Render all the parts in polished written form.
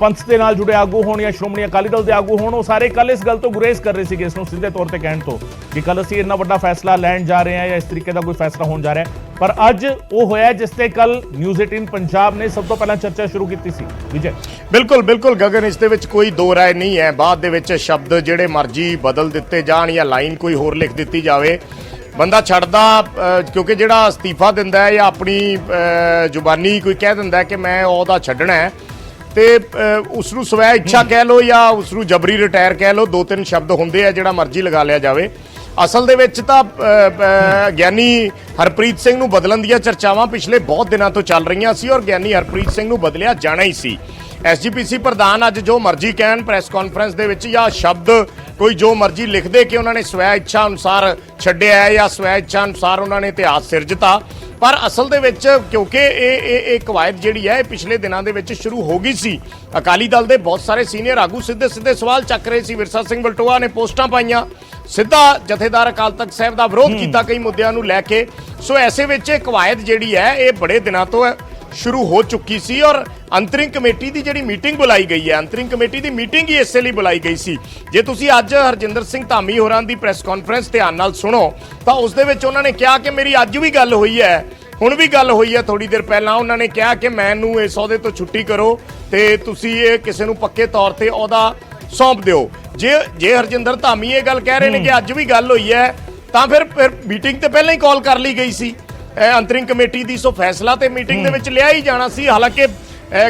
ਪੰਥ ਦੇ ਨਾਲ ਜੁੜੇ ਆਗੂ ਹੋਣ ਜਾਂ ਸ਼੍ਰੋਮਣੀ ਅਕਾਲੀ ਦਲ ਦੇ ਆਗੂ ਹੋਣ, ਉਹ ਸਾਰੇ ਕੱਲ ਇਸ ਗੱਲ ਤੋਂ ਗੁਰੇਜ਼ ਕਰ ਰਹੇ ਸੀਗੇ, ਇਸ ਨੂੰ ਸਿੱਧੇ ਤੌਰ ਤੇ ਕਹਿਣ ਤੋਂ ਕਿ ਕੱਲ ਅਸੀਂ ਇੰਨਾ ਵੱਡਾ ਫੈਸਲਾ ਲੈਣ ਜਾ ਰਹੇ ਹਾਂ ਜਾਂ ਇਸ ਤਰੀਕੇ ਦਾ ਕੋਈ ਫੈਸਲਾ ਹੋਣ ਜਾ ਰਿਹਾ ਹੈ। ਪਰ ਅੱਜ ਉਹ ਹੋਇਆ ਜਿਸ ਤੇ ਕੱਲ ਨਿਊਜ਼ 18 ਪੰਜਾਬ ਨੇ ਸਭ ਤੋਂ ਪਹਿਲਾਂ ਚਰਚਾ ਸ਼ੁਰੂ ਕੀਤੀ ਸੀ। ਵਿਜੇ ਬਿਲਕੁਲ ਬਿਲकुल ਗਗਨ, ਇਸ ਦੇ ਵਿੱਚ ਕੋਈ ਦੋ ਰਾਏ ਨਹੀਂ ਹੈ। ਬਾਅਦ ਦੇ ਵਿੱਚ ਸ਼ਬਦ ਜਿਹੜੇ ਮਰਜ਼ੀ ਬਦਲ ਦਿੱਤੇ ਜਾਣ ਜਾਂ ਲਾਈਨ ਕੋਈ ਹੋਰ ਲਿਖ ਦਿੱਤੀ ਜਾਵੇ, ਬੰਦਾ ਛੱਡਦਾ, ਕਿਉਂਕਿ ਜਿਹੜਾ ਅਸਤੀਫਾ ਦਿੰਦਾ ਹੈ ਜਾਂ ਆਪਣੀ ਜ਼ੁਬਾਨੀ ਕੋਈ ਕਹਿ ਦਿੰਦਾ ਕਿ ਮੈਂ ਉਹਦਾ ਛੱਡਣਾ ਹੈ, ਤੇ ਉਸ ਨੂੰ ਸਵੈ ਇੱਛਾ ਕਹਿ ਲਓ ਜਾਂ ਉਸ ਨੂੰ ਜਬਰੀ ਰਿਟਾਇਰ ਕਹਿ ਲਓ, ਦੋ ਤਿੰਨ ਸ਼ਬਦ ਹੁੰਦੇ ਆ, ਜਿਹੜਾ ਮਰਜ਼ੀ ਲਗਾ ਲਿਆ ਜਾਵੇ। ਅਸਲ ਦੇ ਵਿੱਚ ਤਾਂ ਗਿਆਨੀ ਹਰਪ੍ਰੀਤ ਸਿੰਘ ਨੂੰ ਬਦਲਣ ਦੀਆਂ ਚਰਚਾਵਾਂ ਪਿਛਲੇ ਬਹੁਤ ਦਿਨਾਂ ਤੋਂ ਚੱਲ ਰਹੀਆਂ ਸੀ ਔਰ ਗਿਆਨੀ ਹਰਪ੍ਰੀਤ ਸਿੰਘ ਨੂੰ ਬਦਲਿਆ ਜਾਣਾ ਹੀ ਸੀ। ਐਸਜੀਪੀਸੀ ਪ੍ਰਧਾਨ ਅੱਜ ਜੋ ਮਰਜ਼ੀ ਕਹਿਣ ਪ੍ਰੈਸ ਕਾਨਫਰੰਸ ਦੇ ਵਿੱਚ, ਜਾਂ ਸ਼ਬਦ ਕੋਈ ਜੋ ਮਰਜ਼ੀ ਲਿਖਦੇ ਕਿ ਉਹਨਾਂ ਨੇ ਸਵੈ ਇੱਛਾ ਅਨੁਸਾਰ ਛੱਡਿਆ ਹੈ ਜਾਂ ਸਵੈ ਇੱਛਾ ਅਨੁਸਾਰ ਉਹਨਾਂ ਨੇ ਇਤਿਹਾਸ ਸਿਰਜਤਾ, ਪਰ ਅਸਲ ਦੇ ਵਿੱਚ ਕਿਉਂਕਿ ਇਹ ਕਵਾਇਦ ਜਿਹੜੀ ਹੈ ਇਹ ਪਿਛਲੇ ਦਿਨਾਂ ਦੇ ਵਿੱਚ ਸ਼ੁਰੂ ਹੋ ਗਈ ਸੀ। ਅਕਾਲੀ ਦਲ ਦੇ ਬਹੁਤ ਸਾਰੇ ਸੀਨੀਅਰ ਆਗੂ ਸਿੱਧੇ ਸਵਾਲ ਚੱਕ ਰਹੇ ਸੀ। ਵਿਰਸਾ ਸਿੰਘ ਵਲਟੋਆ ਨੇ ਪੋਸਟਾਂ ਪਾਈਆਂ, ਸਿੱਧਾ ਜਥੇਦਾਰ ਅਕਾਲ ਤਖਤ ਸਾਹਿਬ ਦਾ ਵਿਰੋਧ ਕੀਤਾ ਕਈ ਮੁੱਦਿਆਂ ਨੂੰ ਲੈ ਕੇ। ਸੋ ਐਸੇ ਵਿੱਚ ਇਹ ਕਵਾਇਦ ਜਿਹੜੀ ਹੈ ਇਹ ਬੜੇ ਦਿਨਾਂ ਤੋਂ ਸ਼ੁਰੂ ਹੋ ਚੁੱਕੀ ਸੀ ਔਰ ਅੰਤਰਿੰਗ ਕਮੇਟੀ ਦੀ ਜਿਹੜੀ ਮੀਟਿੰਗ ਬੁਲਾਈ ਗਈ ਹੈ, ਅੰਤਰਿੰਗ ਕਮੇਟੀ ਦੀ ਮੀਟਿੰਗ ਹੀ ਇਸੇ ਲਈ ਬੁਲਾਈ ਗਈ ਸੀ। ਜੇ ਤੁਸੀਂ ਅੱਜ ਹਰਜਿੰਦਰ ਸਿੰਘ ਧਾਮੀ ਹੋਰਾਂ ਦੀ ਪ੍ਰੈਸ ਕਾਨਫਰੰਸ ਧਿਆਨ ਨਾਲ ਸੁਣੋ ਤਾਂ ਉਸ ਦੇ ਵਿੱਚ ਉਹਨਾਂ ਨੇ ਕਿਹਾ ਕਿ ਮੇਰੀ ਅੱਜ ਵੀ ਗੱਲ ਹੋਈ ਹੈ, ਹੁਣ ਵੀ ਗੱਲ ਹੋਈ ਹੈ ਥੋੜੀ ਦੇਰ ਪਹਿਲਾਂ। ਉਹਨਾਂ ਨੇ ਕਿਹਾ ਕਿ ਮੈਨੂੰ ਇਸ ਅਹੁਦੇ ਤੋਂ ਛੁੱਟੀ ਕਰੋ ਤੇ ਤੁਸੀਂ ਇਹ ਕਿਸੇ ਨੂੰ ਪੱਕੇ ਤੌਰ ਤੇ ਅਹੁਦਾ ਸੌਂਪ ਦਿਓ। ਜੇ ਹਰਜਿੰਦਰ ਧਾਮੀ ਇਹ ਗੱਲ ਕਹਿ ਰਹੇ ਨੇ ਕਿ ਅੱਜ ਵੀ ਗੱਲ ਹੋਈ ਹੈ, ਤਾਂ ਫਿਰ ਮੀਟਿੰਗ ਤੇ ਪਹਿਲਾਂ ਹੀ ਕਾਲ ਕਰ ਲਈ ਗਈ ਸੀ ਅੰਤਰਿੰਗ ਕਮੇਟੀ ਦੀ। ਸੋ ਫੈਸਲਾ ਤੇ ਮੀਟਿੰਗ ਦੇ ਵਿੱਚ ਲਿਆ ਹੀ ਜਾਣਾ ਸੀ। ਹਾਲਾਂਕਿ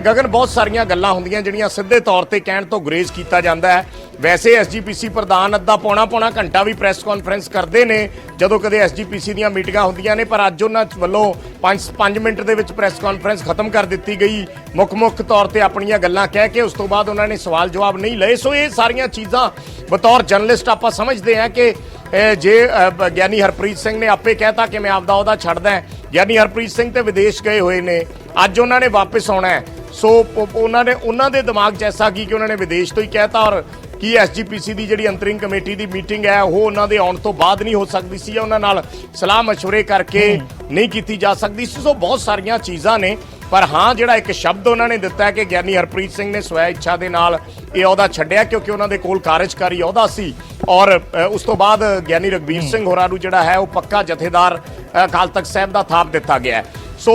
ਗਗਨ ਬਹੁਤ ਸਾਰੀਆਂ ਗੱਲਾਂ ਹੁੰਦੀਆਂ ਜਿਹੜੀਆਂ ਸਿੱਧੇ ਤੌਰ ਤੇ ਕਹਿਣ ਤੋਂ ਗੁਰੇਜ਼ ਕੀਤਾ ਜਾਂਦਾ ਹੈ। ਵੈਸੇ ਐਸਜੀਪੀਸੀ ਪ੍ਰਧਾਨ ਅੱਧਾ ਪੌਣਾ ਘੰਟਾ ਵੀ ਪ੍ਰੈਸ ਕਾਨਫਰੰਸ ਕਰਦੇ ਨੇ ਜਦੋਂ ਕਦੇ ਐਸਜੀਪੀਸੀ ਦੀਆਂ ਮੀਟਿੰਗਾਂ ਹੁੰਦੀਆਂ ਨੇ, ਪਰ ਅੱਜ ਉਹਨਾਂ ਵੱਲੋਂ 5 ਮਿੰਟ ਦੇ ਵਿੱਚ ਪ੍ਰੈਸ ਕਾਨਫਰੰਸ ਖਤਮ ਕਰ ਦਿੱਤੀ ਗਈ, ਮੁੱਖ ਤੌਰ ਤੇ ਆਪਣੀਆਂ ਗੱਲਾਂ ਕਹਿ ਕੇ। ਉਸ ਤੋਂ ਬਾਅਦ ਉਹਨਾਂ ਨੇ ਸਵਾਲ ਜਵਾਬ ਨਹੀਂ ਲਏ। ਸੋ ਇਹ ਸਾਰੀਆਂ ਚੀਜ਼ਾਂ ਬਤੌਰ ਜਰਨਲਿਸਟ ਆਪਾਂ ਸਮਝਦੇ ਹਾਂ ਕਿ ਜੇ ਗਿਆਨੀ ਹਰਪ੍ਰੀਤ ਸਿੰਘ ਨੇ ਆਪੇ ਕਹਿਤਾ ਕਿ ਮੈਂ ਆਪਦਾ ਉਹਦਾ ਛੱਡਦਾ, ਗਿਆਨੀ ਹਰਪ੍ਰੀਤ ਸਿੰਘ ਤੇ ਵਿਦੇਸ਼ ਗਏ ਹੋਏ ਨੇ, ਅੱਜ ਉਹਨਾਂ ਨੇ ਵਾਪਸ ਆਉਣਾ ਹੈ। ਸੋ ਉਹਨਾਂ ਦੇ ਦਿਮਾਗ 'ਚ ਐਸਾ ਕੀ ਕਿ ਉਹਨਾਂ ਨੇ ਵਿਦੇਸ਼ ਤੋਂ ਹੀ ਕਹਿਤਾ, ਔਰ ਕੀ ਐਸਜੀਪੀਸੀ ਦੀ ਜਿਹੜੀ ਅੰਤਰਿੰਗ ਕਮੇਟੀ ਦੀ ਮੀਟਿੰਗ ਹੈ ਉਹ ਉਹਨਾਂ ਦੇ ਆਉਣ ਤੋਂ ਬਾਅਦ ਨਹੀਂ ਹੋ ਸਕਦੀ ਸੀ ਜਾਂ ਉਹਨਾਂ ਨਾਲ ਸਲਾਹ ਮਸ਼ਵਰੇ ਕਰਕੇ ਨਹੀਂ ਕੀਤੀ ਜਾ ਸਕਦੀ ਸੀ। ਸੋ ਬਹੁਤ ਸਾਰੀਆਂ ਚੀਜ਼ਾਂ ਨੇ, ਪਰ ਹਾਂ ਜਿਹੜਾ ਇੱਕ ਸ਼ਬਦ ਉਹਨਾਂ ਨੇ ਦਿੱਤਾ ਹੈ ਕਿ ਗਿਆਨੀ ਹਰਪ੍ਰੀਤ ਸਿੰਘ ਨੇ ਸਵੈ ਇੱਛਾ ਦੇ ਨਾਲ ਇਹ ਅਹੁਦਾ ਛੱਡਿਆ ਕਿਉਂਕਿ ਉਹਨਾਂ ਦੇ ਕੋਲ ਕਾਰਜਕਾਰੀ ਅਹੁਦਾ ਸੀ, ਔਰ ਉਸ ਤੋਂ ਬਾਅਦ ਗਿਆਨੀ ਰਘਬੀਰ ਸਿੰਘ ਹੋਰਾਂ ਨੂੰ ਜਿਹੜਾ ਹੈ ਉਹ ਪੱਕਾ ਜਥੇਦਾਰ ਅਕਾਲ ਤਖਤ ਸਾਹਿਬ ਦਾ ਥਾਪ ਦਿੱਤਾ ਗਿਆ। ਸੋ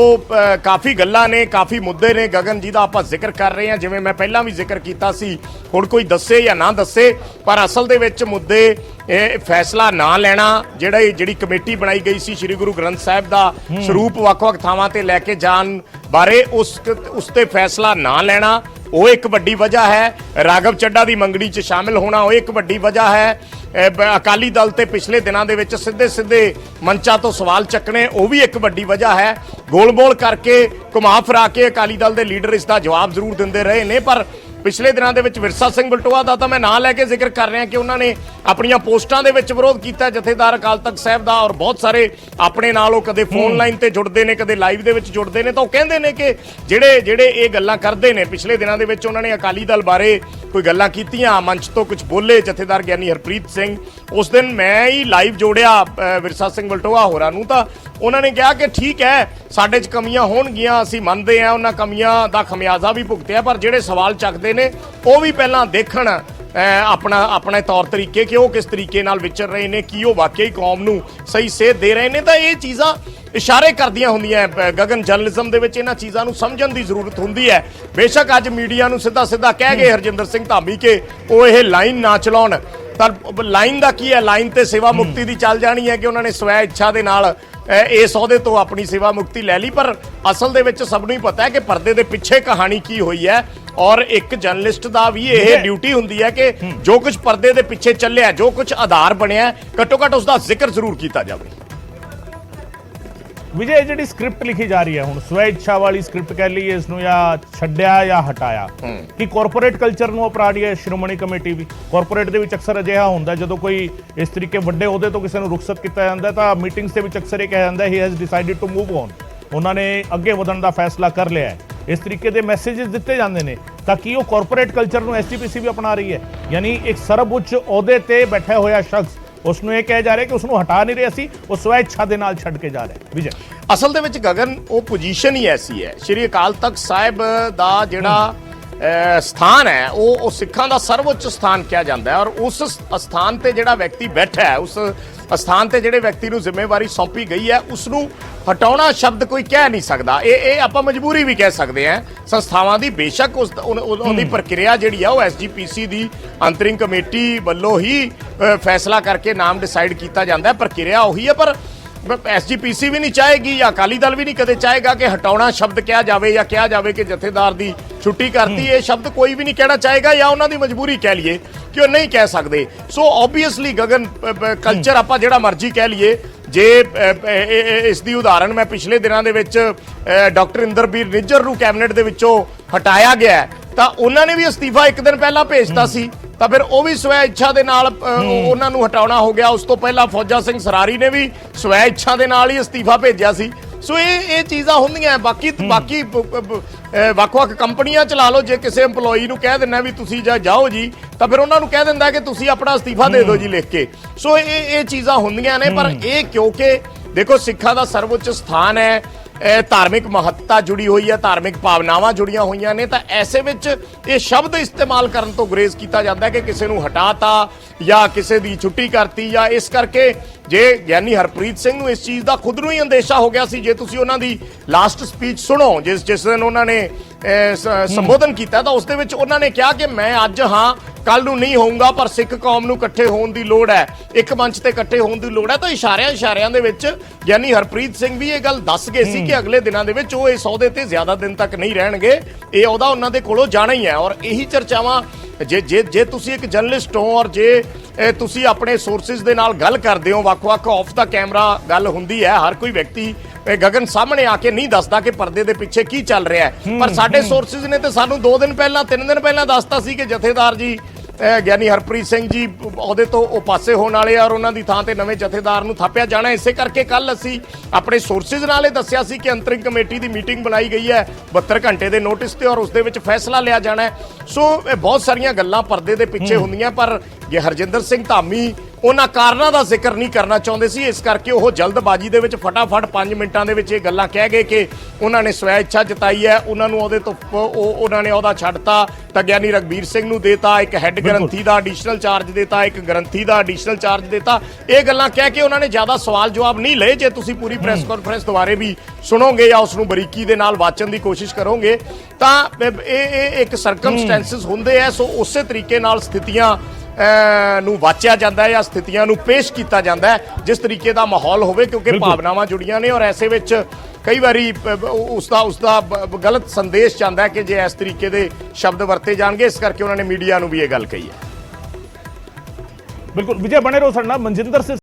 ਕਾਫੀ ਗੱਲਾਂ ਨੇ, ਕਾਫੀ ਮੁੱਦੇ ਨੇ ਗਗਨ ਜੀ ਦਾ ਆਪਾਂ ਜ਼ਿਕਰ ਕਰ ਰਹੇ ਹਾਂ। ਜਿਵੇਂ ਮੈਂ ਪਹਿਲਾਂ ਵੀ ਜ਼ਿਕਰ ਕੀਤਾ ਸੀ, ਹੁਣ ਕੋਈ ਦੱਸੇ ਜਾਂ ਨਾ ਦੱਸੇ, ਪਰ ਅਸਲ ਦੇ ਵਿੱਚ ਮੁੱਦੇ ਇਹ ਫੈਸਲਾ ਨਾ ਲੈਣਾ, ਜਿਹੜੀ ਕਮੇਟੀ ਬਣਾਈ ਗਈ ਸੀ ਸ੍ਰੀ ਗੁਰੂ ਗ੍ਰੰਥ ਸਾਹਿਬ ਦਾ ਸਰੂਪ ਵੱਖ-ਵੱਖ ਥਾਵਾਂ ਤੇ ਲੈ ਕੇ ਜਾਣ ਬਾਰੇ, ਉਸ ਤੇ ਫੈਸਲਾ ਨਾ ਲੈਣਾ ਉਹ ਇੱਕ ਵੱਡੀ ਵਜ੍ਹਾ ਹੈ। ਰਾਘਵ ਚੱਡਾ ਦੀ ਮੰਗਣੀ 'ਚ ਸ਼ਾਮਿਲ ਹੋਣਾ ਉਹ ਇੱਕ ਵੱਡੀ ਵਜ੍ਹਾ ਹੈ। ਅਕਾਲੀ ਦਲ ਤੇ ਪਿਛਲੇ ਦਿਨਾਂ ਦੇ ਵਿੱਚ ਸਿੱਧੇ ਮੰਚਾਂ ਤੋਂ ਸਵਾਲ ਚੱਕਣੇ ਉਹ ਵੀ ਇੱਕ ਵੱਡੀ ਵਜ੍ਹਾ ਹੈ। ਗੋਲ-ਮੋਲ ਕਰਕੇ ਘੁਮਾ ਫਿਰਾ ਕੇ ਅਕਾਲੀ ਦਲ ਦੇ ਲੀਡਰ ਇਸ ਦਾ ਜਵਾਬ ਜ਼ਰੂਰ ਦਿੰਦੇ ਰਹੇ ਨੇ, ਪਰ ਪਿਛਲੇ ਦਿਨਾਂ ਦੇ ਵਿੱਚ ਵਿਰਸਾ ਸਿੰਘ ਵਲਟੋਆ ਦਾ ਤਾਂ ਮੈਂ ਨਾਂ ਲੈ ਕੇ ਜ਼ਿਕਰ ਕਰ ਰਿਹਾ ਕਿ ਉਹਨਾਂ ਨੇ ਆਪਣੀਆਂ ਪੋਸਟਾਂ ਦੇ ਵਿੱਚ ਵਿਰੋਧ ਕੀਤਾ ਜਥੇਦਾਰ ਅਕਾਲ ਤਖਤ ਸਾਹਿਬ ਦਾ, ਔਰ ਬਹੁਤ ਸਾਰੇ ਆਪਣੇ ਨਾਲ ਉਹ ਕਦੇ ਫੋਨ ਲਾਈਨ ਤੇ ਜੁੜਦੇ ਨੇ, ਕਦੇ ਲਾਈਵ ਦੇ ਵਿੱਚ ਜੁੜਦੇ ਨੇ, ਤਾਂ ਉਹ ਕਹਿੰਦੇ ਨੇ ਕਿ ਜਿਹੜੇ ਇਹ ਗੱਲਾਂ ਕਰਦੇ ਨੇ, ਪਿਛਲੇ ਦਿਨਾਂ ਦੇ ਵਿੱਚ ਉਹਨਾਂ ਨੇ ਅਕਾਲੀ ਦਲ ਬਾਰੇ ਕੋਈ ਗੱਲਾਂ ਕੀਤੀਆਂ, ਮੰਚ ਤੋਂ ਕੁਝ ਬੋਲੇ ਜਥੇਦਾਰ ਗਿਆਨੀ ਹਰਪ੍ਰੀਤ ਸਿੰਘ। ਉਸ ਦਿਨ ਮੈਂ ਹੀ ਲਾਈਵ ਜੋੜਿਆ ਵਿਰਸਾ ਸਿੰਘ ਵਲਟੋਆ ਹੋਰਾਂ ਨੂੰ, ਤਾਂ ਉਹਨਾਂ ਨੇ ਕਿਹਾ ਕਿ ਠੀਕ ਹੈ ਸਾਡੇ 'ਚ ਕਮੀਆਂ ਹੋਣਗੀਆਂ, ਅਸੀਂ ਮੰਨਦੇ ਹਾਂ, ਉਹਨਾਂ ਕਮੀਆਂ ਦਾ ਖਮਿਆਜ਼ਾ ਵੀ ਭੁਗਤਿਆ, ਪਰ ਜਿਹੜੇ ਸਵਾਲ ਚੱਕਦੇ ਨੇ ਉਹ ਵੀ ਪਹਿਲਾਂ ਦੇਖਣ ਆਪਣੇ ਤੌਰ ਤਰੀਕੇ ਕਿ ਉਹ ਕਿਸ ਤਰੀਕੇ ਨਾਲ ਵਿਚਰ ਰਹੇ ਨੇ, ਕੀ ਉਹ ਵਾਕਈ ਕੌਮ ਨੂੰ ਸਹੀ ਸੇਧ ਦੇ ਰਹੇ ਨੇ। ਤਾਂ ਇਹ ਚੀਜ਼ਾਂ ਇਸ਼ਾਰੇ ਕਰਦੀਆਂ ਹੁੰਦੀਆਂ ਗਗਨ, ਜਰਨਲਿਜ਼ਮ ਦੇ ਵਿੱਚ ਇਹਨਾਂ ਚੀਜ਼ਾਂ ਨੂੰ ਸਮਝਣ ਦੀ ਜ਼ਰੂਰਤ ਹੁੰਦੀ ਹੈ। ਬੇਸ਼ੱਕ ਅੱਜ ਮੀਡੀਆ ਨੂੰ ਸਿੱਧਾ ਕਹਿ ਗਏ ਹਰਜਿੰਦਰ ਸਿੰਘ ਧਾਮੀ ਕਿ ਉਹ ਇਹ ਲਾਈਨ ਨਾ ਚਲਾਉਣ, ਤਾਂ ਲਾਈਨ ਦਾ ਕੀ ਹੈ, ਲਾਈਨ ਤੇ ਸੇਵਾ ਮੁਕਤੀ ਦੀ ਚੱਲ ਜਾਣੀ ਹੈ ਕਿ ਉਹਨਾਂ ਨੇ ਸਵੈ ਇੱਛਾ ਦੇ ਨਾਲ ਇਸ ਅਹੁਦੇ ਤੋਂ ਆਪਣੀ ਸੇਵਾ ਮੁਕਤੀ ਲੈ ਲਈ। ਪਰ ਅਸਲ ਦੇ ਵਿੱਚ ਸਭ ਨੂੰ ਹੀ ਪਤਾ ਹੈ ਕਿ ਪਰਦੇ ਦੇ ਪਿੱਛੇ ਕਹਾਣੀ ਕੀ ਹੋਈ ਹੈ, ਔਰ ਇੱਕ ਜਰਨਲਿਸਟ ਦਾ ਵੀ ਇਹ ਡਿਊਟੀ ਹੁੰਦੀ ਹੈ ਕਿ ਜੋ ਕੁਝ ਪਰਦੇ ਦੇ ਪਿੱਛੇ ਚੱਲਿਆ, ਜੋ ਕੁਝ ਆਧਾਰ ਬਣਿਆ, ਘੱਟੋ ਘੱਟ ਉਸ ਦਾ ਜ਼ਿਕਰ ਜ਼ਰੂਰ ਕੀਤਾ ਜਾਵੇ। ਵਿਜੇ, ਜਿਹੜੀ ਸਕ੍ਰਿਪਟ ਲਿਖੀ ਜਾ ਰਹੀ ਹੈ ਹੁਣ, ਸਵੈ ਇੱਛਾ ਵਾਲੀ ਸਕ੍ਰਿਪਟ ਕਹਿ ਲਈਏ ਇਸ ਨੂੰ, ਜਾਂ ਛੱਡਿਆ ਜਾਂ ਹਟਾਇਆ, ਕਿ ਕਾਰਪੋਰੇਟ ਕਲਚਰ ਨੂੰ ਅਪਣਾ ਰਹੀ ਹੈ ਸ਼੍ਰੋਮਣੀ ਕਮੇਟੀ ਵੀ। ਕਾਰਪੋਰੇਟ ਦੇ ਵਿੱਚ ਅਕਸਰ ਅਜਿਹਾ ਹੁੰਦਾ ਜਦੋਂ ਕੋਈ ਇਸ ਤਰੀਕੇ ਵੱਡੇ ਅਹੁਦੇ ਤੋਂ ਕਿਸੇ ਨੂੰ ਰੁਖਸਤ ਕੀਤਾ ਜਾਂਦਾ ਤਾਂ ਮੀਟਿੰਗਸ ਦੇ ਵਿੱਚ ਅਕਸਰ ਇਹ ਕਿਹਾ ਜਾਂਦਾ ਹੀ has decided to move on, ਉਹਨਾਂ ਨੇ ਅੱਗੇ ਵਧਣ ਦਾ ਫੈਸਲਾ ਕਰ ਲਿਆ ਹੈ। ਇਸ ਤਰੀਕੇ ਦੇ ਮੈਸੇजेस ਦਿੱਤੇ ਜਾਂਦੇ ਨੇ ਤਾਂ ਕਿ ਉਹ ਕਾਰਪੋਰੇਟ ਕਲਚਰ ਨੂੰ ਐਸਜੀਪੀਸੀ ਵੀ ਅਪਣਾ ਰਹੀ ਹੈ, ਯਾਨੀ ਇੱਕ ਸਰਵਉੱਚ ਅਹੁਦੇ ਤੇ ਬੈਠਾ ਹੋਇਆ ਸ਼ਖਸ ਉਸ ਨੂੰ ਇਹ ਕਿਹਾ ਜਾ ਰਿਹਾ ਕਿ ਉਸ ਨੂੰ ਹਟਾ ਨਹੀਂ ਰਹੇ ਅਸੀਂ, ਉਹ ਸਵੈ ਇੱਛਾ ਦੇ ਨਾਲ ਛੱਡ ਕੇ ਜਾ ਰਹੇ। ਵਿਜੇ, ਅਸਲ ਦੇ ਵਿੱਚ ਗਗਨ ਉਹ ਪੋਜੀਸ਼ਨ ਹੀ ਐਸੀ ਹੈ। ਸ਼੍ਰੀ ਅਕਾਲ ਤਖਤ ਸਾਹਿਬ ਦਾ ਜਿਹੜਾ ਸਥਾਨ ਹੈ ਉਹ ਸਿੱਖਾਂ ਦਾ ਸਰਵਉੱਚ ਸਥਾਨ ਕਿਹਾ ਜਾਂਦਾ ਹੈ, ਔਰ ਉਸ ਸਥਾਨ ਤੇ ਜਿਹੜਾ ਵਿਅਕਤੀ ਬੈਠਾ ਹੈ, ਉਸ ਸਥਾਨ ਤੇ ਜਿਹੜੇ ਵਿਅਕਤੀ ਨੂੰ ਜ਼ਿੰਮੇਵਾਰੀ ਸੌਂਪੀ ਗਈ ਹੈ, ਉਸ ਨੂੰ ਹਟਾਉਣਾ ਸ਼ਬਦ ਕੋਈ ਕਹਿ ਨਹੀਂ ਸਕਦਾ। ਇਹ ਆਪਾਂ ਮਜਬੂਰੀ ਵੀ ਕਹਿ ਸਕਦੇ ਹਾਂ ਸੰਸਥਾਵਾਂ ਦੀ। ਬੇਸ਼ੱਕ ਉਹਦੀ ਪ੍ਰਕਿਰਿਆ ਜਿਹੜੀ ਆ ਉਹ ਐਸਜੀਪੀਸੀ ਦੀ ਅੰਤਰਿਮ ਕਮੇਟੀ ਵੱਲੋਂ ਹੀ ਫੈਸਲਾ ਕਰਕੇ ਨਾਮ ਡਿਸਾਈਡ ਕੀਤਾ ਜਾਂਦਾ ਹੈ, ਪ੍ਰਕਿਰਿਆ ਉਹੀ ਹੈ। ਪਰ ਐਸਜੀਪੀਸੀ ਵੀ ਨਹੀਂ ਚਾਹੇਗੀ ਜਾਂ ਅਕਾਲੀ ਦਲ ਵੀ ਨਹੀਂ ਕਦੇ ਚਾਹੇਗਾ ਕਿ ਹਟਾਉਣਾ ਸ਼ਬਦ ਕਿਹਾ ਜਾਵੇ ਜਾਂ ਕਿਹਾ ਜਾਵੇ ਕਿ ਜਥੇਦਾਰ ਦੀ ਛੁੱਟੀ ਕਰਤੀ। ਇਹ ਸ਼ਬਦ ਕੋਈ ਵੀ ਨਹੀਂ ਕਹਿਣਾ ਚਾਹੇਗਾ, ਜਾਂ ਉਹਨਾਂ ਦੀ ਮਜਬੂਰੀ ਕਹਿ ਲਈਏ ਕਿ ਉਹ ਨਹੀਂ ਕਹਿ ਸਕਦੇ। ਸੋ ਆਬਵੀਅਸਲੀ ਗਗਨ ਕਲਚਰ ਆਪਾਂ ਜਿਹੜਾ ਮਰਜ਼ੀ ਕਹਿ ਲਈਏ, ਜੇ ਇਸ ਦੀ ਉਦਾਹਰਣ ਮੈਂ ਪਿਛਲੇ ਦਿਨਾਂ ਦੇ ਵਿੱਚ ਡਾਕਟਰ ਇੰਦਰਬੀਰ ਨਿੱਜਰ ਨੂੰ ਕੈਬਨਿਟ ਦੇ ਵਿੱਚੋਂ ਹਟਾਇਆ ਗਿਆ, ਤਾਂ ਉਹਨਾਂ ਨੇ ਵੀ ਅਸਤੀਫਾ ਇੱਕ ਦਿਨ ਪਹਿਲਾਂ ਭੇਜਤਾ ਸੀ, ਤਾਂ ਫਿਰ ਉਹ ਵੀ ਸਵੈ ਇੱਛਾ ਦੇ ਨਾਲ ਉਹਨਾਂ ਨੂੰ ਹਟਾਉਣਾ ਹੋ ਗਿਆ। ਉਸ ਤੋਂ ਪਹਿਲਾਂ ਫੌਜਾ ਸਿੰਘ ਸਰਾਰੀ ਨੇ ਵੀ ਸਵੈ ਇੱਛਾ ਦੇ ਨਾਲ ਹੀ ਅਸਤੀਫਾ ਭੇਜਿਆ ਸੀ। ਸੋ ਇਹ ਚੀਜ਼ਾਂ ਹੁੰਦੀਆਂ। ਬਾਕੀ ਵੱਖ-ਵੱਖ ਕੰਪਨੀਆਂ ਚਲਾ ਲਓ, ਜੇ ਕਿਸੇ EMPLOYEE ਨੂੰ ਕਹਿ ਦਿੰਦਾ ਵੀ ਤੁਸੀਂ ਜਾਓ ਜੀ, ਤਾਂ ਫਿਰ ਉਹਨਾਂ ਨੂੰ ਕਹਿ ਦਿੰਦਾ ਕਿ ਤੁਸੀਂ ਆਪਣਾ ਅਸਤੀਫਾ ਦੇ ਦਿਓ ਜੀ ਲਿਖ ਕੇ। ਸੋ ਇਹ ਚੀਜ਼ਾਂ ਹੁੰਦੀਆਂ ਨੇ। ਪਰ ਇਹ ਕਿਉਂਕਿ ਦੇਖੋ ਸਿੱਖਾਂ ਦਾ ਸਰਵਉੱਚ ਸਥਾਨ ਹੈ, ਧਾਰਮਿਕ ਮਹੱਤਤਾ ਜੁੜੀ ਹੋਈ ਹੈ, ਧਾਰਮਿਕ ਭਾਵਨਾਵਾਂ ਜੁੜੀਆਂ ਹੋਈਆਂ ਨੇ, ਤਾਂ ਐਸੇ ਵਿੱਚ ਇਹ ਸ਼ਬਦ ਇਸਤੇਮਾਲ ਕਰਨ ਤੋਂ ਗੁਰੇਜ਼ ਕੀਤਾ ਜਾਂਦਾ ਹੈ ਕਿ ਕਿਸੇ ਨੂੰ ਹਟਾਤਾ ਜਾਂ ਕਿਸੇ ਦੀ ਛੁੱਟੀ ਕਰਤੀ। ਜਾਂ ਇਸ ਕਰਕੇ ਜੇ ਗਿਆਨੀ ਹਰਪ੍ਰੀਤ ਸਿੰਘ ਨੂੰ ਇਸ ਚੀਜ਼ ਦਾ ਖੁਦ ਨੂੰ ਹੀ ਅੰਦੇਸ਼ਾ ਹੋ ਗਿਆ ਸੀ, ਜੇ ਤੁਸੀਂ ਉਹਨਾਂ ਦੀ ਲਾਸਟ ਸਪੀਚ ਸੁਣੋ ਜਿਸ ਦਿਨ ਉਹਨਾਂ ਨੇ ਸੰਬੋਧਨ ਕੀਤਾ, ਤਾਂ ਉਸ ਦੇ ਵਿੱਚ ਉਹਨਾਂ ਨੇ ਕਿਹਾ ਕਿ ਮੈਂ ਅੱਜ ਹਾਂ, ਕੱਲ ਨੂੰ ਨਹੀਂ ਹੋਊਗਾ, ਪਰ ਸਿੱਖ ਕੌਮ ਨੂੰ ਇਕੱਠੇ ਹੋਣ ਦੀ ਲੋੜ ਹੈ, ਇੱਕ ਮੰਚ ਤੇ ਇਕੱਠੇ ਹੋਣ ਦੀ ਲੋੜ ਹੈ। ਤਾਂ ਇਸ਼ਾਰਿਆਂ ਦੇ ਵਿੱਚ ਗਿਆਨੀ ਹਰਪ੍ਰੀਤ ਸਿੰਘ ਵੀ ਇਹ ਗੱਲ ਦੱਸ ਗਏ ਸੀ ਕਿ ਅਗਲੇ ਦਿਨਾਂ ਦੇ ਵਿੱਚ ਉਹ ਇਸ ਅਹੁਦੇ ਤੇ ਜ਼ਿਆਦਾ ਦਿਨ ਤੱਕ ਨਹੀਂ ਰਹਿਣਗੇ, ਇਹ ਅਹੁਦਾ ਉਹਨਾਂ ਦੇ ਕੋਲੋਂ ਜਾਣਾ ਹੀ ਹੈ। ਔਰ ਇਹੀ ਚਰਚਾਵਾਂ ਜੇ ਤੁਸੀਂ ਇੱਕ ਜਰਨਲਿਸਟ ਹੋ ਔਰ ਜੇ ਤੁਸੀਂ ਆਪਣੇ ਸੋਰਸਿਸ ਦੇ ਨਾਲ ਗੱਲ ਕਰਦੇ ਹੋ, ਵੱਖ-ਵੱਖ ਆਫ ਦਾ ਕੈਮਰਾ ਗੱਲ ਹੁੰਦੀ ਹੈ, ਹਰ ਕੋਈ ਵਿਅਕਤੀ ਗਗਨ ਸਾਹਮਣੇ ਆ ਕੇ ਨਹੀਂ ਦੱਸਦਾ ਕਿ ਪਰਦੇ ਦੇ ਪਿੱਛੇ ਕੀ ਚੱਲ ਰਿਹਾ ਹੈ। ਪਰ ਸਾਡੇ ਸੋਰਸਿਸ ਨੇ ਤੇ ਸਾਨੂੰ 2 ਦਿਨ ਪਹਿਲਾਂ 3 ਦਿਨ ਪਹਿਲਾਂ ਦੱਸਤਾ ਸੀ ਕਿ ਜਥੇਦਾਰ ਜੀ ਗਿਆਨੀ ਹਰਪ੍ਰੀਤ ਸਿੰਘ ਜੀ ਉਹਦੇ ਤੋਂ ਉਹ ਪਾਸੇ ਹੋਣ ਵਾਲੇ ਆ ਔਰ ਉਹਨਾਂ ਦੀ ਥਾਂ ਤੇ ਨਵੇਂ ਜਥੇਦਾਰ ਨੂੰ ਥਾਪਿਆ ਜਾਣਾ। ਇਸੇ ਕਰਕੇ ਕੱਲ ਅਸੀਂ ਆਪਣੇ ਸੋਰਸਿਸ ਨਾਲ ਇਹ ਦੱਸਿਆ ਸੀ ਕਿ ਅੰਤਰਿਮ ਕਮੇਟੀ ਦੀ ਮੀਟਿੰਗ ਬਣਾਈ ਗਈ ਹੈ 72 ਘੰਟੇ ਦੇ ਨੋਟਿਸ ਤੇ, ਔਰ ਉਸ ਦੇ ਵਿੱਚ ਫੈਸਲਾ ਲਿਆ ਜਾਣਾ ਹੈ। ਸੋ ਬਹੁਤ ਸਾਰੀਆਂ ਗੱਲਾਂ ਪਰਦੇ ਦੇ ਪਿੱਛੇ ਹੁੰਦੀਆਂ, ਪਰ ਜੇ ਹਰਜਿੰਦਰ ਸਿੰਘ ਧਾਮੀ ਉਹਨਾਂ ਕਾਰਨਾਂ ਦਾ ਜ਼ਿਕਰ ਨਹੀਂ ਕਰਨਾ ਚਾਹੁੰਦੇ ਸੀ, ਇਸ ਕਰਕੇ ਉਹ ਜਲਦਬਾਜ਼ੀ ਦੇ ਵਿੱਚ ਫਟਾਫਟ 5 ਮਿੰਟਾਂ ਦੇ ਵਿੱਚ ਇਹ ਗੱਲਾਂ ਕਹਿ ਗਏ ਕਿ ਉਹਨਾਂ ਨੇ ਸਵੈ ਇੱਛਾ ਜਤਾਈ ਹੈ, ਉਹਨਾਂ ਨੂੰ ਉਹਦੇ ਤੋਂ ਉਹਨਾਂ ਨੇ ਉਹਦਾ ਛੱਡਤਾ, ਤਾਂ ਗਿਆਨੀ ਰਘਬੀਰ ਸਿੰਘ ਨੂੰ ਦੇਤਾ, ਇੱਕ ਹੈੱਡ ਗ੍ਰੰਥੀ ਦਾ ਐਡੀਸ਼ਨਲ ਚਾਰਜ ਦੇਤਾ, ਇੱਕ ਗ੍ਰੰਥੀ ਦਾ ਐਡੀਸ਼ਨਲ ਚਾਰਜ ਦੇਤਾ। ਇਹ ਗੱਲਾਂ ਕਹਿ ਕੇ ਉਹਨਾਂ ਨੇ ਜ਼ਿਆਦਾ ਸਵਾਲ ਜਵਾਬ ਨਹੀਂ ਲਏ। ਜੇ ਤੁਸੀਂ ਪੂਰੀ ਪ੍ਰੈਸ ਕਾਨਫਰੰਸ ਦੁਬਾਰੇ ਵੀ ਸੁਣੋਗੇ ਜਾਂ ਉਸ ਨੂੰ ਬਰੀਕੀ ਦੇ ਨਾਲ ਵਾਚਣ ਦੀ ਕੋਸ਼ਿਸ਼ ਕਰੋਗੇ, ਤਾਂ ਇਹ ਇੱਕ ਸਰਕਮਸਟੈਂਸਿਸ ਹੁੰਦੇ ਆ। ਸੋ ਉਸੇ ਤਰੀਕੇ ਨਾਲ ਸਥਿਤੀਆਂ ਨੂੰ ਵਾਚਿਆ ਜਾਂਦਾ ਹੈ ਜਾਂ ਸਥਿਤੀਆਂ ਨੂੰ ਪੇਸ਼ ਕੀਤਾ ਜਾਂਦਾ ਹੈ ਜਿਸ ਤਰੀਕੇ ਦਾ ਮਾਹੌਲ ਹੋਵੇ, ਕਿਉਂਕਿ ਭਾਵਨਾਵਾਂ ਜੁੜੀਆਂ ਨੇ। ਔਰ ਐਸੇ ਵਿੱਚ ਕਈ ਵਾਰੀ ਉਸਦਾ ਗਲਤ ਸੰਦੇਸ਼ ਜਾਂਦਾ ਹੈ ਕਿ ਜੇ ਇਸ ਤਰੀਕੇ ਦੇ ਸ਼ਬਦ ਵਰਤੇ ਜਾਣਗੇ, ਇਸ ਕਰਕੇ ਉਹਨਾਂ ਨੇ ਮੀਡੀਆ ਨੂੰ ਵੀ ਇਹ ਗੱਲ ਕਹੀ ਹੈ। ਬਿਲਕੁਲ ਵਿਜੇ, ਬਣੇ ਰਹੋ ਸਾਡੇ ਨਾਲ। ਮਨਜਿੰਦਰ ਸਿੰਘ